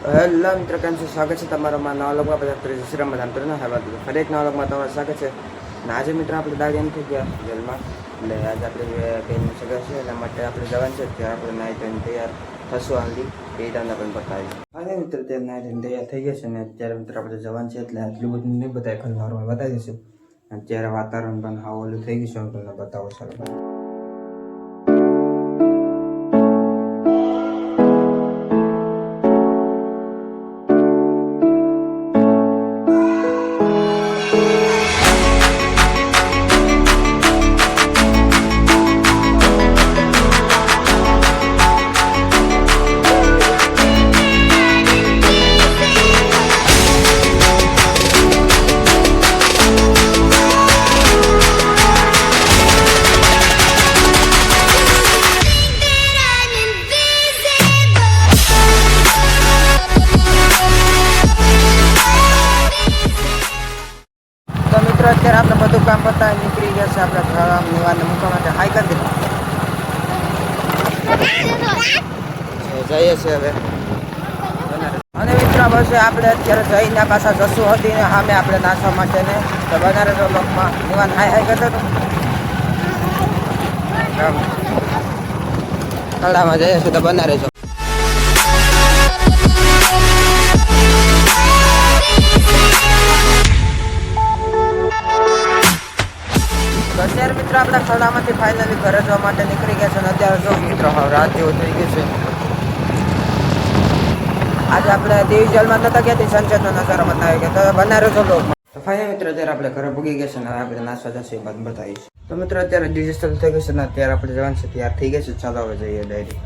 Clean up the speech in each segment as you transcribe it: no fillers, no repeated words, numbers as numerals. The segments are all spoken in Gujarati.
હેલો મિત્રો, કેમ છો? સ્વાગત છે તમારો નવા લોકમાં. બધા શ્રીરામ બધા મિત્રો ના હેવા ફરી એક નવા લોકમાં તમારું સ્વાગત છે. અને આજે મિત્રો આપણે દાડી એમ થઈ ગયા જેલમાં, એટલે આજે આપણે બેન સગા છે એના માટે આપણે જવાનું છે. ત્યાં આપણે નાહી ધોઈને તૈયાર થશું આંધી એ તમને પણ બતાવીશું. અને મિત્રો ત્યાં નાહી ધોઈને તૈયાર થઈ ગયા છે ને અત્યારે મિત્રો આપણે જવાનું છે, એટલે આટલું બધું નહીં બતાવે, ખાલી નોર્મલ બતાવી દઈશું. અત્યારે વાતાવરણ પણ હાવ ઓલું થઈ ગયું છે, હું તમને બતાવું ચાલો. અત્યારે આપણે બધું કામ પતા નીકળી ગયા છે. આપણે નિવારને મૂકવા માટે હાઈ કરી દીધું જઈએ છીએ હવે. અને મિત્રો બસ આપણે અત્યારે જઈને પાછા જશું હતી ને સામે આપણે નાચવા માટે ને તો બનારસ બ્લોકમાં નિવાન હાઈ હાઈ કરતો હતો. કલામાં જઈએ છીએ તો બનારસ. અત્યારે મિત્રો આપણા ખરડામાંથી ફાઇનલી ઘરે જવા માટે નીકળી ગયા છે. અને અત્યારે જો મિત્રો હવે રાત જેવું થઈ ગયું છે. આજે આપણે દેવી જેલમાં નતા ગયા, સંસદનો નજારો બતાવી ગયા તો બનારસ બ્લોકમાં. તો ફાઇનલ મિત્રો અત્યારે આપણે ઘરે ભૂગી ગયા છે ને આપણે નાસ્તા જશે બાદ બતાવીશું. તો મિત્રો અત્યારે ડિજિટલ થઈ ગયું છે ને અત્યારે આપણે જવાનું છે, તૈયાર થઈ ગયા છે. ચાલો હવે જઈએ ડાયરી.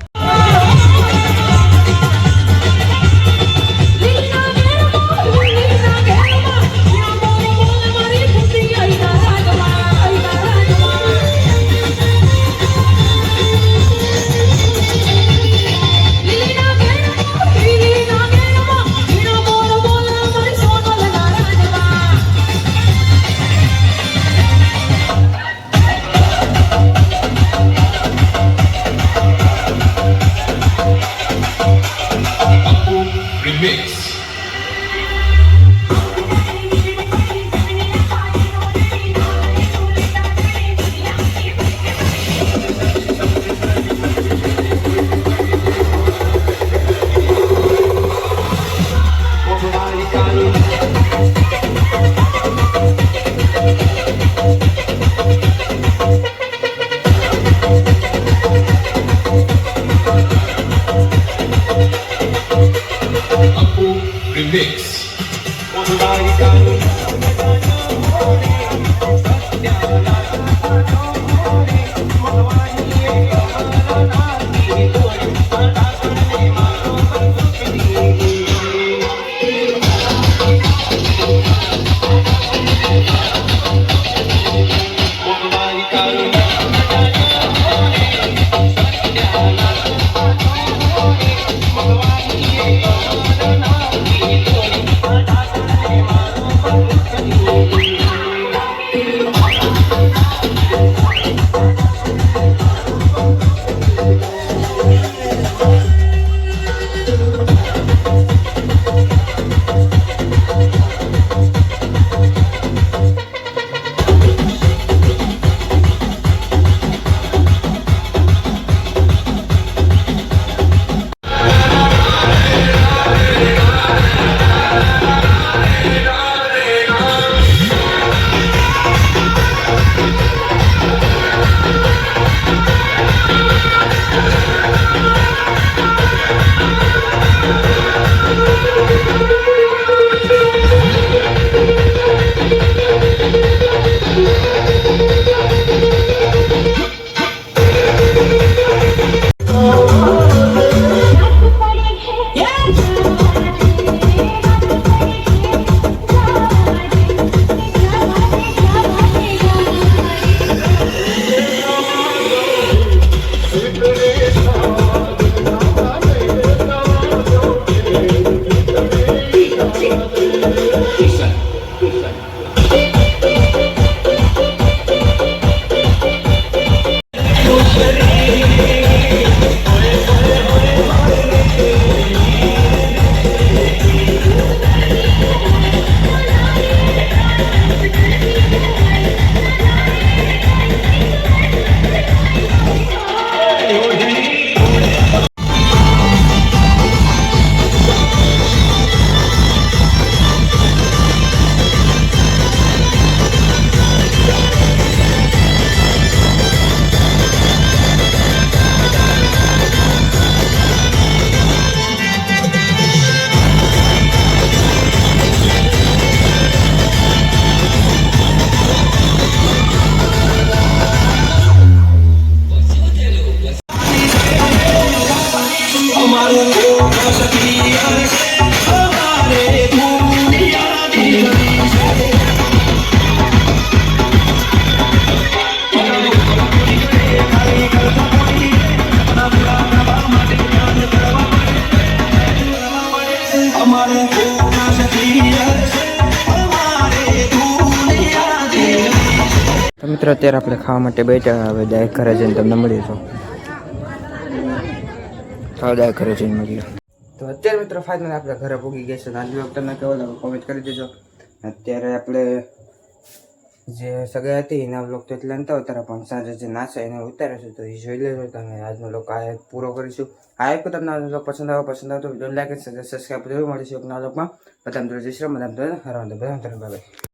તો મિત્રો અત્યારે આપણે ખાવા માટે બેઠા, હવે ડાયરેક્ટ ઘરે જઈને તમને મળીશું. ખાવા ડાયરેક્ટ ઘરે જઈને મળીએ. તો અત્યારે મિત્રો ફાઇનલ આપણે ઘરે પૂગી ગયા છે. આજ વખત તમને કેવો લાગે કોમેન્ટ કરી દેજો. અત્યારે આપણે જે સગાઈ હતી એના બ્લોગ તો એટલે નતા ઉતારા, પણ સાંજે જે નાશે એને ઉતારે છે તો એ જોઈ લેજો તમે. આજનો બ્લોગ આ પૂરો કરીશું. આ એક તમને આજનો બ્લોગ પસંદ આવે તો વિડીયો લાઈક અને સબસ્ક્રાઈબ જરૂર મળીશું એક નવા બ્લોગમાં. બધા મિત્રો જય શ્રી રામ, બધા મિત્રો હર વંદે, બધા મિત્રો બાય.